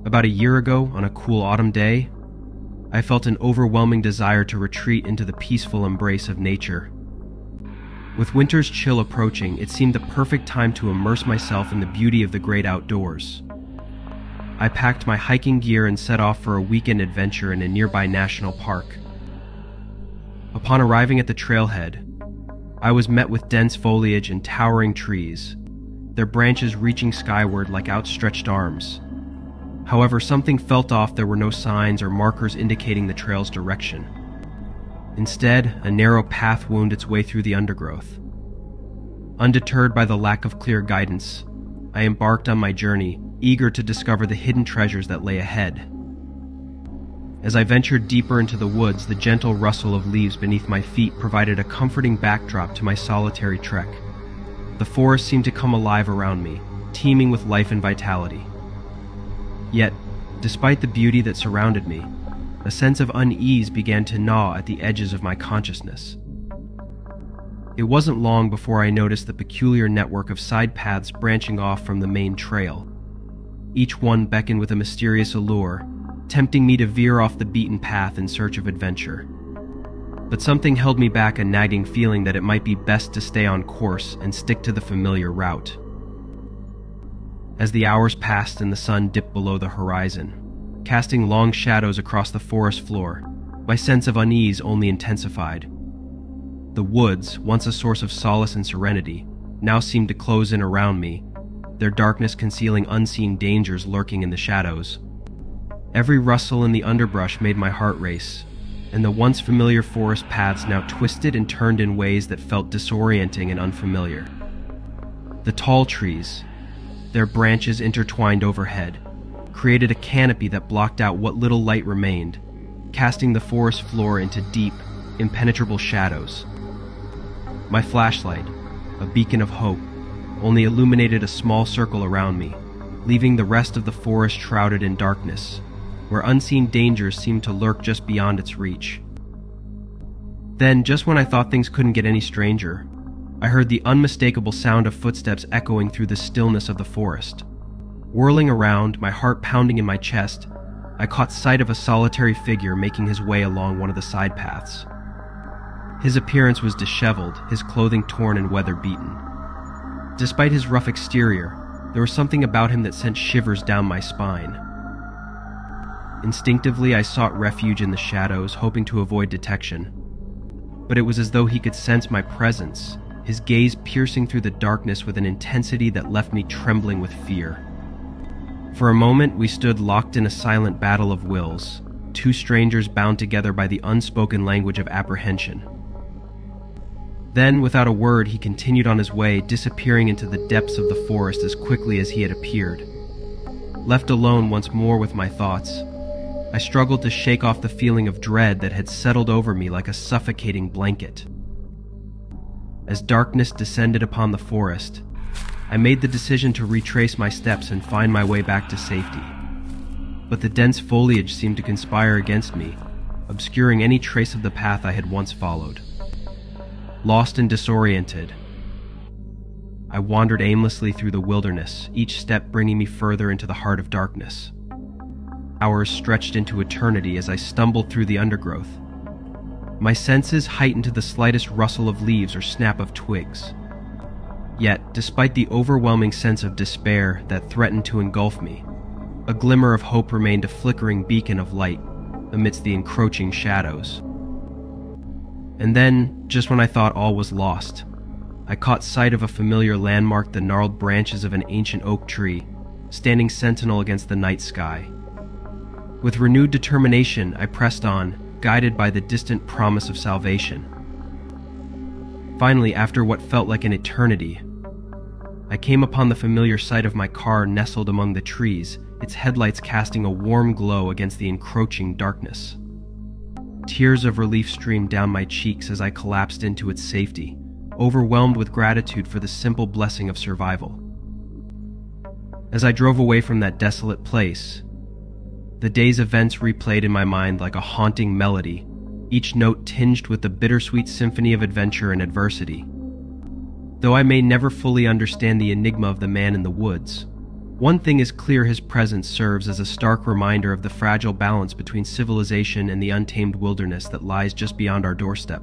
About a year ago, on a cool autumn day, I felt an overwhelming desire to retreat into the peaceful embrace of nature. With winter's chill approaching, it seemed the perfect time to immerse myself in the beauty of the great outdoors. I packed my hiking gear and set off for a weekend adventure in a nearby national park. Upon arriving at the trailhead, I was met with dense foliage and towering trees, their branches reaching skyward like outstretched arms. However, something felt off. There were no signs or markers indicating the trail's direction. Instead, a narrow path wound its way through the undergrowth. Undeterred by the lack of clear guidance, I embarked on my journey, eager to discover the hidden treasures that lay ahead. As I ventured deeper into the woods, the gentle rustle of leaves beneath my feet provided a comforting backdrop to my solitary trek. The forest seemed to come alive around me, teeming with life and vitality. Yet, despite the beauty that surrounded me, a sense of unease began to gnaw at the edges of my consciousness. It wasn't long before I noticed the peculiar network of side paths branching off from the main trail. Each one beckoned with a mysterious allure, tempting me to veer off the beaten path in search of adventure. But something held me back, a nagging feeling that it might be best to stay on course and stick to the familiar route. As the hours passed and the sun dipped below the horizon, casting long shadows across the forest floor, my sense of unease only intensified. The woods, once a source of solace and serenity, now seemed to close in around me, their darkness concealing unseen dangers lurking in the shadows. Every rustle in the underbrush made my heart race, and the once familiar forest paths now twisted and turned in ways that felt disorienting and unfamiliar. The tall trees, their branches intertwined overhead, created a canopy that blocked out what little light remained, casting the forest floor into deep, impenetrable shadows. My flashlight, a beacon of hope, only illuminated a small circle around me, leaving the rest of the forest shrouded in darkness, where unseen dangers seemed to lurk just beyond its reach. Then, just when I thought things couldn't get any stranger, I heard the unmistakable sound of footsteps echoing through the stillness of the forest. Whirling around, my heart pounding in my chest, I caught sight of a solitary figure making his way along one of the side paths. His appearance was disheveled, his clothing torn and weather-beaten. Despite his rough exterior, there was something about him that sent shivers down my spine. Instinctively, I sought refuge in the shadows, hoping to avoid detection. But it was as though he could sense my presence, his gaze piercing through the darkness with an intensity that left me trembling with fear. For a moment, we stood locked in a silent battle of wills, two strangers bound together by the unspoken language of apprehension. Then, without a word, he continued on his way, disappearing into the depths of the forest as quickly as he had appeared. Left alone once more with my thoughts, I struggled to shake off the feeling of dread that had settled over me like a suffocating blanket. As darkness descended upon the forest, I made the decision to retrace my steps and find my way back to safety. But the dense foliage seemed to conspire against me, obscuring any trace of the path I had once followed. Lost and disoriented, I wandered aimlessly through the wilderness, each step bringing me further into the heart of darkness. Hours stretched into eternity as I stumbled through the undergrowth. My senses heightened to the slightest rustle of leaves or snap of twigs. Yet, despite the overwhelming sense of despair that threatened to engulf me, a glimmer of hope remained, a flickering beacon of light amidst the encroaching shadows. And then, just when I thought all was lost, I caught sight of a familiar landmark, the gnarled branches of an ancient oak tree, standing sentinel against the night sky. With renewed determination, I pressed on, guided by the distant promise of salvation. Finally, after what felt like an eternity, I came upon the familiar sight of my car nestled among the trees, its headlights casting a warm glow against the encroaching darkness. Tears of relief streamed down my cheeks as I collapsed into its safety, overwhelmed with gratitude for the simple blessing of survival. As I drove away from that desolate place, the day's events replayed in my mind like a haunting melody, each note tinged with the bittersweet symphony of adventure and adversity. Though I may never fully understand the enigma of the man in the woods, One thing is clear: his presence serves as a stark reminder of the fragile balance between civilization and the untamed wilderness that lies just beyond our doorstep.